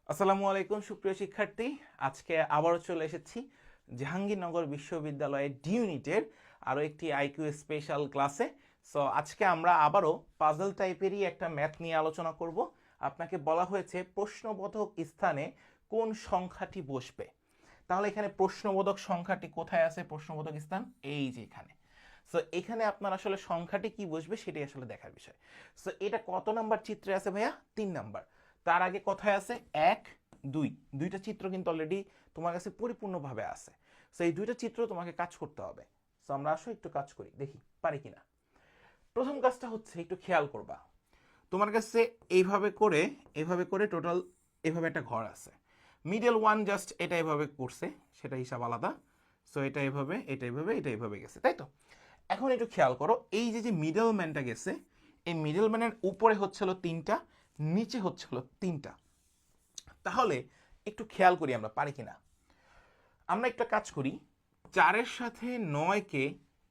আসসালামু আলাইকুম সুপ্রিয় শিক্ষার্থী। আজকে আবারও চলে এসেছি জাহাঙ্গীরনগর বিশ্ববিদ্যালয়ের ডি ইউনিটের আরও একটি আইকিউ স্পেশাল ক্লাসে। সো আজকে আমরা আবারও পাজল টাইপেরই একটা ম্যাথ নিয়ে আলোচনা করব। আপনাকে বলা হয়েছে প্রশ্নবোধক স্থানে কোন সংখ্যাটি বসবে। তাহলে এখানে প্রশ্নবোধক সংখ্যাটি কোথায় আছে? প্রশ্নবোধক স্থান এই যে এখানে। সো এখানে আপনার আসলে সংখ্যাটি কি বসবে সেটাই আসলে দেখার বিষয়। সো এটা কত নাম্বার চিত্রে আছে ভাইয়া? 3 নাম্বার। তার আগে কথায় আছে 1 2, দুইটা চিত্র কিন্তু অলরেডি তোমার কাছে পরিপূর্ণভাবে আছে। সো এই দুইটা চিত্র তোমাকে কাজ করতে হবে। সো আমরা আসো একটু কাজ করি, দেখি পারি কিনা। প্রথম কাজটা হচ্ছে একটু খেয়াল করবা, তোমার কাছে এইভাবে করে টোটাল এভাবে একটা ঘর আছে। মিডল ওয়ান জাস্ট এটা এভাবে করছে, সেটা হিসাব আলাদা। সো এটা এভাবে, এটা এভাবে, এটা এভাবে গেছে, তাই তো? এখন একটু খেয়াল করো, এই যে মিডল ম্যানটা গেছে, এই মিডল ম্যানের উপরে হচ্ছিল 3টা, নিচে হচ্ছিল 3টা। তাহলে একটু খেয়াল করি আমরা পারি কিনা। আমরা একটা কাজ করি, 4-এর সাথে 9কে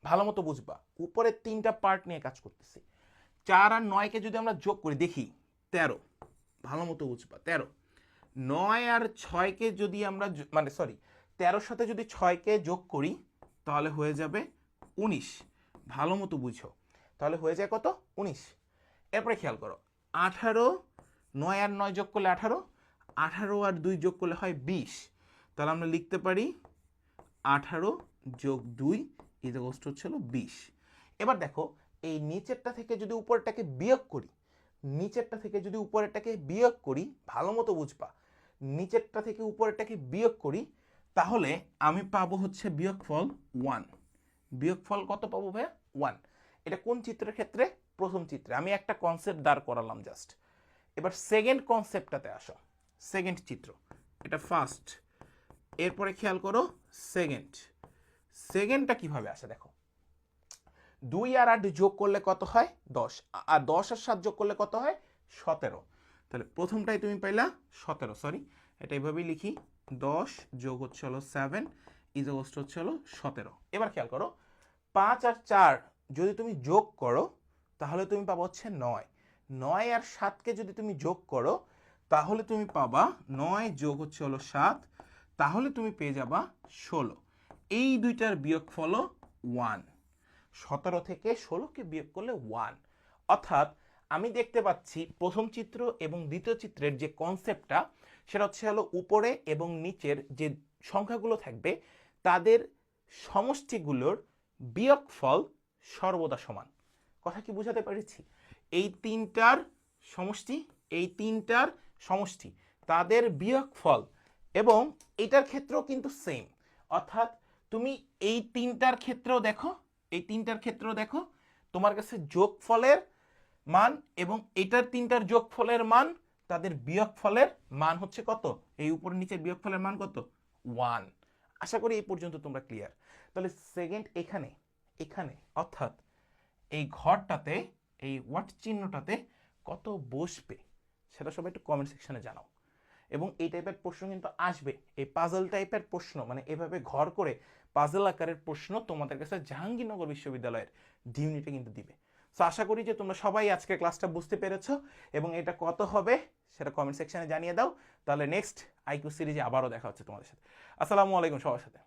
ভালো মতো বুঝবা, উপরে 3টা পার্ট নিয়ে কাজ করতেছি। 4 আর 9কে যদি আমরা যোগ করি দেখি 13, ভালো মতো বুঝবা 13। 9 আর 6কে যদি আমরা মানে সরি 13-র সাথে যদি 6কে যোগ করি তাহলে হয়ে যাবে 19, ভালো মতো বুঝো। তাহলে হয়ে যায় কত? 19। এরপরে খেয়াল করো, 18, 9 আর 9 যোগ করলে 18, 18 আর 2 যোগ করলে হয় 20। তাহলে আমরা লিখতে পারি 18 যোগ 2 ইকুয়ালস টু হচ্ছে 20। এবার দেখো, এই নিচেরটা থেকে যদি উপরেরটাকে বিয়োগ করি, নিচেরটা থেকে যদি উপরেরটাকে বিয়োগ করি, ভালো মতো বুঝবা, নিচেরটা থেকে উপরেরটাকে বিয়োগ করি তাহলে আমি পাবো হচ্ছে বিয়োগফল 1। বিয়োগফল কত পাবো ভাইয়া? 1। এটা কোন চিত্রের ক্ষেত্রে? প্রথম চিত্রে। আমি একটা কনসেপ্ট দাঁড় করালাম জাস্ট। এবার সেকেন্ড কনসেপ্টটাতে আসো, সেকেন্ড চিত্র, এটা ফার্স্ট। এরপরে খেয়াল করো সেকেন্ড। সেকেন্ডটা কিভাবে আসে দেখো, 2 আর 8 যোগ করলে কত হয়? 10। আর 10 আর 7 যোগ করলে কত হয়? 17। তাহলে প্রথমটাই তুমি পাইলা 17, সরি এটা এইভাবেই লিখি, 10 যোগ হচ্ছে হলো 7 ইকুয়ালস টু হচ্ছে হলো 17। এবার খেয়াল করো, 5 আর 4 যদি তুমি যোগ করো তাহলে তুমি পাবো হচ্ছে 9। 9 আর 7কে যদি তুমি যোগ করো তাহলে তুমি পাবা 9 যোগ হচ্ছে হলো 7, তাহলে তুমি পেয়ে যাবা 16। এই দুইটার বিয়োগফল 1। 17 থেকে 16কে বিয়োগ করলে 1। অর্থাৎ আমি দেখতে পাচ্ছি প্রথম চিত্র এবং দ্বিতীয় চিত্রের যে কনসেপ্টটা সেটা হচ্ছে হলো উপরে এবং নিচের যে সংখ্যাগুলো থাকবে তাদের সমষ্টিগুলোর বিয়োগফল সর্বদা সমান। কথা কি বুঝাতে পেরেছি? এই তিনটার সমষ্টি, এই তিনটার সমষ্টি, তাদের বিয়োগফল, এবং এটার ক্ষেত্রেও কিন্তু সেম। অর্থাৎ তুমি এই তিনটার ক্ষেত্রেও দেখো, এই তিনটার ক্ষেত্রেও দেখো তোমার কাছে যোগফলের মান এবং এটার তিনটার যোগফলের মান, তাদের বিয়োগফলের মান হচ্ছে কত? এই উপর নিচের বিয়োগফলের মান কত? 1। আশা করি এই পর্যন্ত তোমরা ক্লিয়ার। তাহলে সেকেন্ড এখানে, এখানে অর্থাৎ এই ঘরটাতে, এই ওয়াট চিহ্নটাতে কত বসবে সেটা সবাই একটু কমেন্ট সেকশনে জানাও। এবং এই টাইপের প্রশ্ন কিন্তু আসবে, এই পাজল টাইপের প্রশ্ন, মানে এভাবে ঘর করে পাজল আকারের প্রশ্ন তোমাদের কাছে জাহাঙ্গীরনগর বিশ্ববিদ্যালয়ের ডি ইউনিটে কিন্তু দিবে। সো আশা করি যে তোমরা সবাই আজকে ক্লাসটা বুঝতে পেরেছো এবং এটা কত হবে সেটা কমেন্ট সেকশনে জানিয়ে দাও। তাহলে নেক্সট আইকিউ সিরিজে আবারও দেখা হচ্ছে তোমাদের সাথে। আসসালামু আলাইকুম সবার সাথে।